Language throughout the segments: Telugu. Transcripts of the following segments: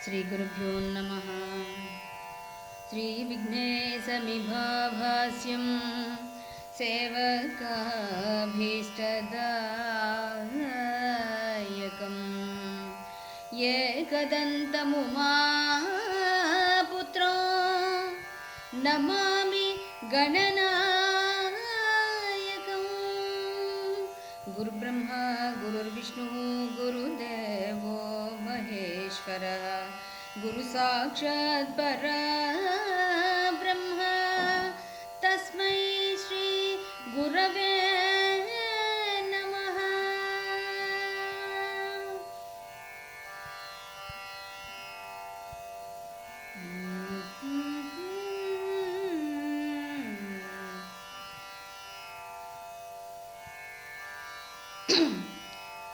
श्रीगुरुभ्यो नमः। श्रीविघ्नेशमिभाभास्यं सेवकाभीष्टदायकम् एकदन्तमुमापुत्रो नमामि गणनायकम्। गुरुब्रह्मा गुरुर्विष्णुः गुरुदेवो महेश्वरः गुरु साक्षात् परब्रह्म तस्मै श्री गुरवे नमः।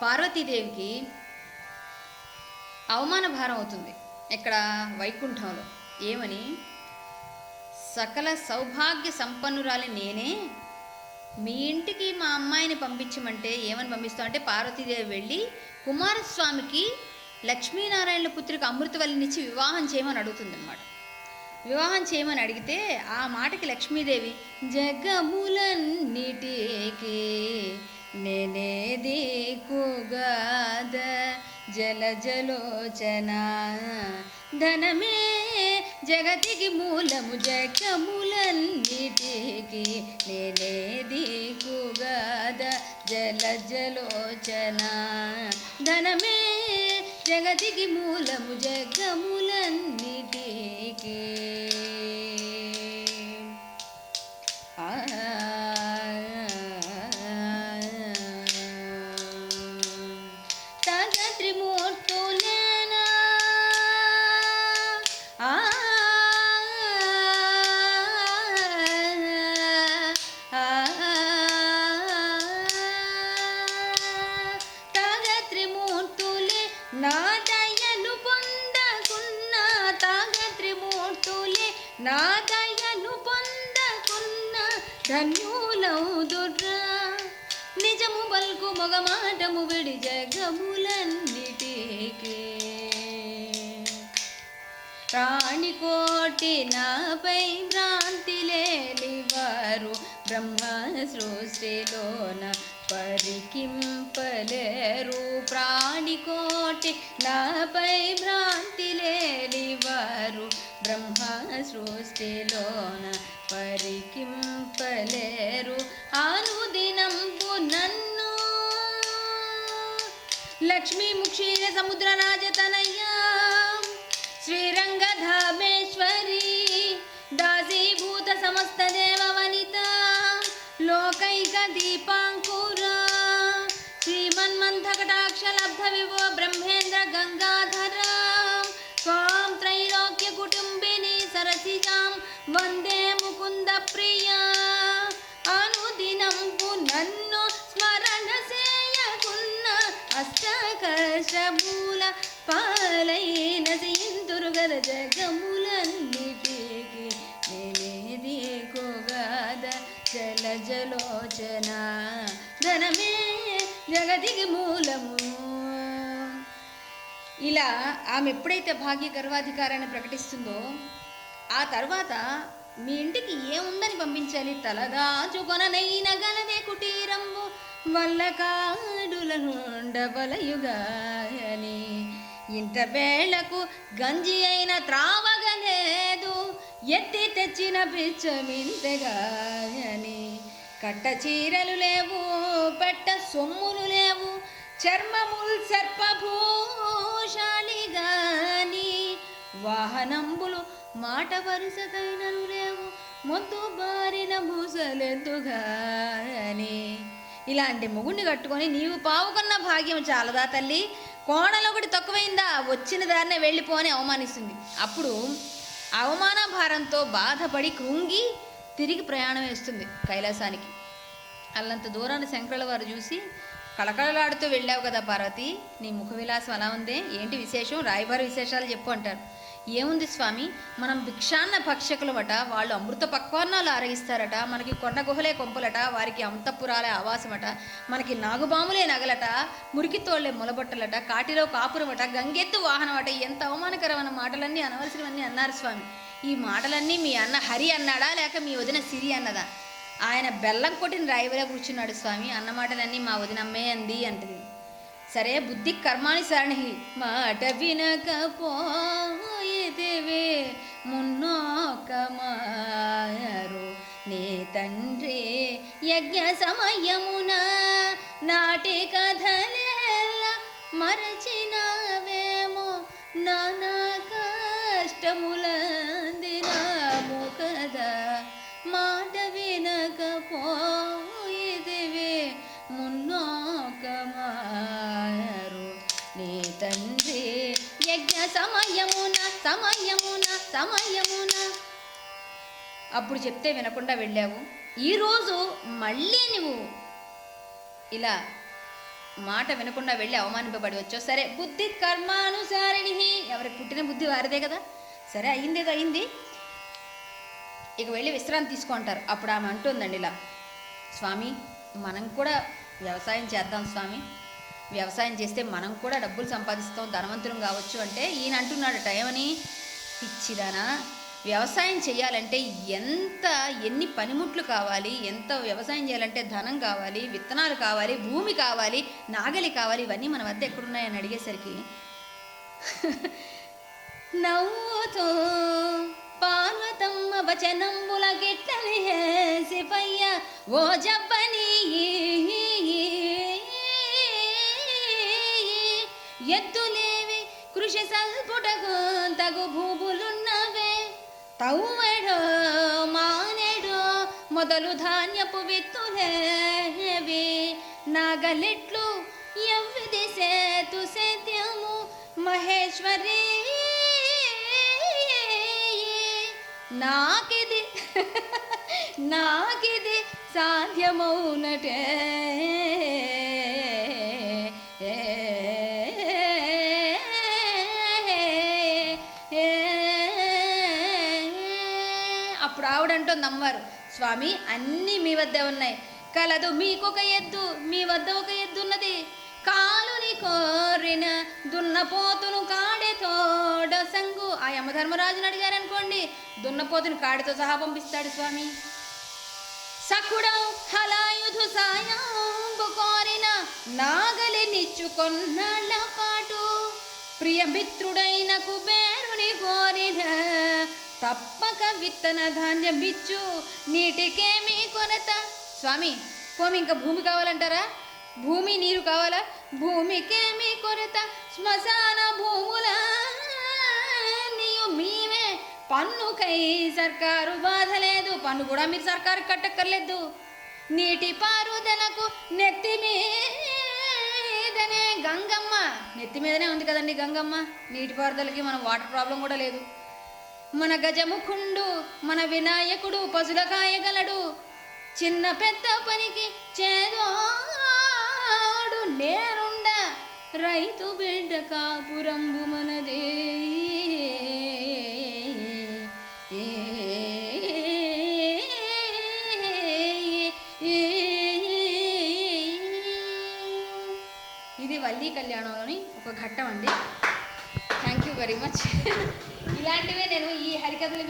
పార్వతీదేవికి అవమాన భారం అవుతుంది ఇక్కడ వైకుంఠంలో. ఏమని? సకల సౌభాగ్య సంపన్నురాలి నేనే, మీ ఇంటికి మా అమ్మాయిని పంపించమంటే ఏమని పంపిస్తాం అంటే పార్వతీదేవి వెళ్ళి కుమారస్వామికి లక్ష్మీనారాయణల పుత్రికి అమృతవల్లినిచ్చి వివాహం చేయమని అడుగుతుంది అన్నమాట. వివాహం చేయమని అడిగితే ఆ మాటకి లక్ష్మీదేవి జగములన్నిటికీ నేనేది కుగాద జలజలోచన ధనమే జగతికి మూలము జగములన్నిటికి నేనేది కుగాద జలజలోచన ధనమే జగతికి మూలము జగములన్నిటికి నాదయను పొందకున్న తాగత్రిమూర్తులే నాదయను పొందకున్న ధన్యులౌదుర్రా నిజము బల్కు మొగమాటము విడి జగములన్నిటికీ ప్రాణికోటి నాపై భ్రాంతి లేనివారు బ్రహ్మ సృష్టిలోన పరికింపలేరు. ప్రాణికోటి నాపై భ్రాంతి లేనివారు బ్రహ్మ సృష్టిలోన పరికింపలేరు. అనుదినంబు నన్ను లక్ష్మీముక్షీర సముద్రరాజతనయ్యా శ్రీరంగధామేశ్వరి దాసీభూత సమస్త దేవ వనిత లోకైక దీపాంకురా శ్రీమన్మంథకటాక్ష లబ్ధ విభో బ్రహ్మేంద్ర గంగాధర స్వాం త్రైలోక్య కుటుంబిని సరసిజాం వందే ముకుంద ప్రియా. అనుదినంపు నన్ను స్మరణ సేయకున్న అష్టకర్షమూల పాలైన సింధురుగద జగములన్నిటికి నేనేది కోగాద జలజలోచన ధనమే జగతికి మూలము. ఇలా ఆమె ఎప్పుడైతే భాగ్య గర్వాధికారాన్ని ప్రకటిస్తుందో ఆ తర్వాత మీ ఇంటికి ఏముందని పంపించాలి? తలదాచుకొననైన గలదే కుటీరంబు వల్ల కాడులనుండవలయుగాయని ఇంత వేళకు గంజి అయిన త్రావగలేదు ఎత్తి తెచ్చిన పిచ్చమింతగాయని కట్ట చీరలు లేవు పెట్ట సొమ్ములు లేవు చర్మముల్ సర్పభూషాలి గాని వాహనంబులు మాట వరుసకైనను లేవు మొద్దు బారిన మూసలెద్దుగాని. ఇలాంటి మొగుడిని కట్టుకొని నీవు పావుకున్న భాగ్యం చాలదా తల్లి? కోణలొకటి తక్కువైందా? వచ్చిన దారినే వెళ్ళిపోని అవమానిస్తుంది. అప్పుడు అవమాన భారంతో బాధపడి కృంగి తిరిగి ప్రయాణం వేస్తుంది కైలాసానికి. అల్లంత దూరాన్ని శంకరుల వారు చూసి కళకళలాడుతూ వెళ్ళావు కదా పార్వతి, నీ ముఖ విలాసం అలా ఉందే, ఏంటి విశేషం? రాయబారి విశేషాలు చెప్పు అంటారు. ఏముంది స్వామి, మనం భిక్షాన్న భక్షకులమట, వాళ్ళు అమృత పక్వాన్నాలు ఆరగిస్తారట, మనకి కొండ గుహలే కొంపలట, వారికి అంతఃపురాలే ఆవాసమట, మనకి నాగుబాములే నగలట, మురికి తోళ్లే మొలబొట్టలట, కాటిలో కాపురమట, గంగెత్తు వాహనమట. ఎంత అవమానకరమైన మాటలన్నీ, అనవసరమన్నీ అన్నారు స్వామి. ఈ మాటలన్నీ మీ అన్న హరి అన్నాడా లేక మీ వదిన సిరి అన్నదా? ఆయన బెల్లం కొట్టిన రాయివరే కూర్చున్నాడు స్వామి. అన్న మాటలన్నీ మా వదినమ్మే అంది అంటది. సరే, బుద్ధి కర్మాని సరణి, మాట వినకపోయితివే మున్నోకమారు నీ తండ్రి యజ్ఞ సమయమున నాటి కథలేల మరచినవేమో నానా కష్టములందినాము కదా. మాట వినకపోయితివే మున్నోకమారు నీ తండ్రి యజ్ఞ సమయమున సమయమున సమయమున. అప్పుడు చెప్తే వినకుండా వెళ్ళావు, ఈరోజు మళ్ళీ నువ్వు ఇలా మాట వినకుండా వెళ్ళి అవమానింపబడి వచ్చావు. సరే, బుద్ధి కర్మానుసారిణి, ఎవరికి పుట్టిన బుద్ధి వారిదే కదా. సరే, అయిందేదో అయింది, ఇక వెళ్ళి విశ్రాంతి తీసుకుంటారు. అప్పుడు ఆమె అంటుందండి ఇలా, స్వామి మనం కూడా వ్యవసాయం చేద్దాం స్వామి, వ్యవసాయం చేస్తే మనం కూడా డబ్బులు సంపాదిస్తాం, ధనవంతులం కావచ్చు. అంటే ఈయన అంటున్నాడట, ఏమని, పిచ్చిదానా, వ్యవసాయం చేయాలంటే ఎన్ని పనిముట్లు కావాలి, ఎంత వ్యవసాయం చేయాలంటే ధనం కావాలి, విత్తనాలు కావాలి, భూమి కావాలి, నాగలి కావాలి, ఇవన్నీ మన వద్ద ఎక్కడున్నాయని అడిగేసరికి నవ్వుతూ పార్వతమ్మ వచనంబుల గిట్లని హేసిపయ్య ఓ జబ్బని ఎద్దులేవి కృషి సల్పుటకు తగు భూములున్నవే, తవ్వెడో మానేడో మొదలు ధాన్యపు విత్తులేవి, నాగలిట్లు ఎవ్విది సేతు సేద్యము మహేశ్వరి నాకిది సాధ్యమౌనటే. అప్పుడు ఆవిడంటోంది అమ్మవారు, స్వామి అన్నీ మీ వద్దే ఉన్నాయి, కలదు మీకొక ఎద్దు, మీ వద్ద ఒక ఎద్దు ఉన్నది, కాలుని కోరిన దున్నపోతును కాడెతోడ సంగు. ఆ యమధర్మరాజుని అడిగారు అనుకోండి, దున్నపోతును కాడితో సహా పంపిస్తాడు స్వామి. సకుడం హలాయుధు సాయంబు కోరిన నాగలి నిచ్చుకొన్నాళ్ళ పాటు, ప్రియమిత్రుడైన కుబేరుని కోరిన తప్పక విత్తన ధాన్యం బిచ్చు, నీటికేమీ కొరత. స్వామి పోమి, ఇంకా భూమి కావాలంటారా? భూమి నీరు కావాలా? భూమికేమీ కొరత, శ్మశాన భూముల నీయు మీవే, పన్నుకై సర్కారు బాధ లేదు, పన్ను కూడా మీరు సర్కారు కట్టక్కర్లేదు. నీటి పారుదలకు నెత్తి మీదనే గంగమ్మ, నెత్తి మీదనే ఉంది కదండి గంగమ్మ, నీటి పారుదలకి మన వాటర్ ప్రాబ్లం కూడా లేదు. మన గజముఖుండు మన వినాయకుడు పశుల కాయగలడు, చిన్న పెద్ద పనికి చేదోడు నేనుండ, రైతు బిడ్డ కాపురంబు మనదే. ఇది వల్లి కళ్యాణంలోని ఒక ఘట్టం అండి. Thank you very much. ఇలాంటివే నేను ఈ హరికథలు